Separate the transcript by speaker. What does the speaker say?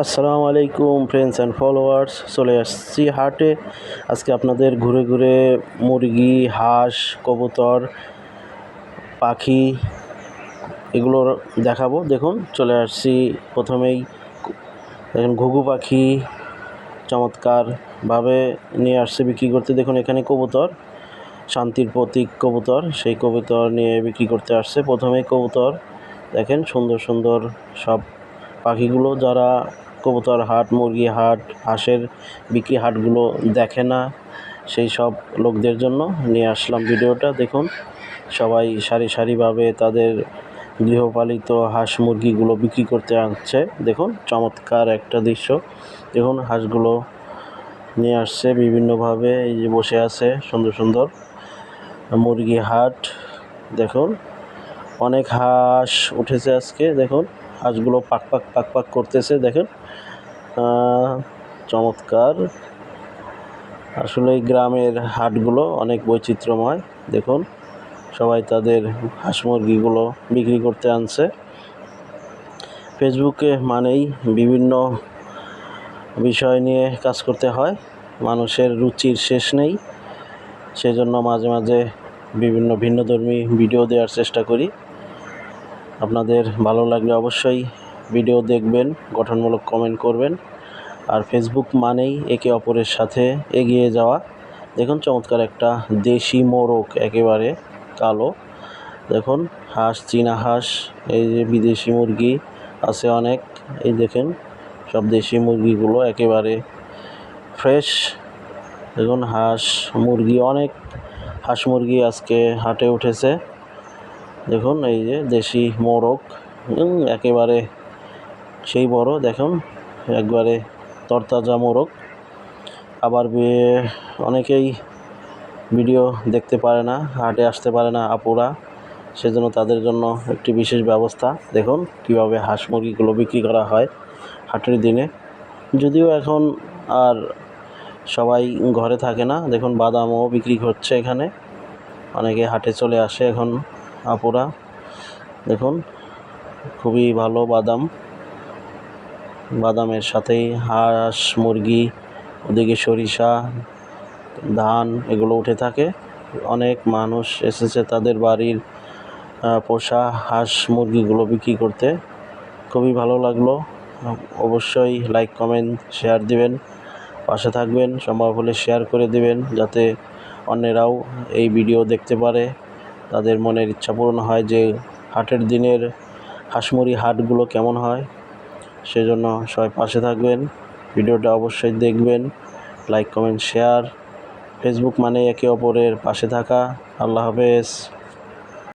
Speaker 1: আসসালামু আলাইকুম friends and followers. চলে আসছি হাটে। আজকে আপনাদের ঘুরে ঘুরে মুরগি, হাঁস, কবুতর, পাখি এগুলো দেখাবো। দেখুন, চলে আসছি। প্রথমেই দেখুন ঘুঘু পাখি চমৎকারভাবে নিয়ে আসছে বিক্রি করতে। দেখুন এখানে কবুতর, শান্তির প্রতীক কবুতর, সেই কবুতর নিয়ে বিক্রি করতে আসছে। প্রথমেই কবুতর দেখেন, সুন্দর সুন্দর সব পাখিগুলো। যারা কবুতর হাট, মুরগি হাট, হাঁসের বিক্রি হাটগুলো দেখে না, সেই সব লোকদের জন্য নিয়ে আসলাম ভিডিওটা। দেখুন সবাই সারি সারিভাবে তাদের গৃহপালিত হাঁস মুরগিগুলো বিক্রি করতে আসছে। দেখুন চমৎকার একটা দৃশ্য। দেখুন হাঁসগুলো নিয়ে আসছে বিভিন্নভাবে, এই যে বসে আছে সুন্দর সুন্দর। মুরগি হাট দেখুন, অনেক হাঁস উঠেছে আজকে। দেখুন হাঁসগুলো পাক পাক পাক পাক করতেছে। দেখেন চমৎকার। আসলে এই গ্রামের হাটগুলো অনেক বৈচিত্র্যময়। দেখুন সবাই তাদের হাঁস মুরগিগুলো বিক্রি করতে আনছে। ফেসবুকে মানেই বিভিন্ন বিষয় নিয়ে কাজ করতে হয়, মানুষের রুচির শেষ নেই। সেজন্য মাঝে মাঝে বিভিন্ন ভিন্নধর্মী ভিডিও দেওয়ার চেষ্টা করি। আপনাদের ভালো লাগলে অবশ্যই ভিডিও দেখবেন, গঠনমূলক কমেন্ট করবেন। আর ফেসবুক মানেই একে অপরের সাথে এগিয়ে যাওয়া। দেখুন চমৎকার একটা দেশি মোরগ, একেবারে কালো। দেখুন হাঁস, চীনা হাঁস, এই যে বিদেশি মুরগি আছে অনেক। এই দেখেন সব দেশি মুরগিগুলো একেবারে ফ্রেশ। দেখুন হাঁস মুরগি, অনেক হাঁস মুরগি আজকে হাটে উঠেছে। দেখুন এই যে দেশি মোরগ, একেবারে সেই বড়। দেখুন একবারে তরতাজা মোরগ। আবার অনেকেই ভিডিও দেখতে পারে না, হাটে আসতে পারে না আপুরা, সেজন্য তাদের জন্য একটি বিশেষ ব্যবস্থা। দেখুন কিভাবে হাঁস মুরগিগুলো বিক্রি করা হয় হাটের দিনে। যদিও এখন আর সবাই ঘরে থাকে না। দেখুন বাদামও বিক্রি হচ্ছে এখানে, অনেকে হাটে চলে আসে এখন আপুরা। দেখুন খুবই ভালো বাদাম, বাদামের সাথেই হাঁস মুরগি, ওদিকে সরিষা, ধান এগুলো উঠে থাকে। অনেক মানুষ এসেছে তাদের বাড়ির পোষা হাঁস মুরগিগুলো বিক্রি করতে। খুবই ভালো লাগলো। অবশ্যই লাইক, কমেন্ট, শেয়ার দিবেন, পাশে থাকবেন। সম্ভব হলে শেয়ার করে দিবেন, যাতে অন্যেরাও এই ভিডিও দেখতে পারে, তাদের মনের ইচ্ছা পূরণ হয় যে হাটের দিনের হাঁস মুরগি হাটগুলো কেমন হয়। সেজন্য সবাই পাশে থাকবেন, ভিডিওটা অবশ্যই দেখবেন, লাইক, কমেন্ট, শেয়ার। ফেসবুক মানে একে অপরের পাশে থাকা। আল্লাহ হাফেজ।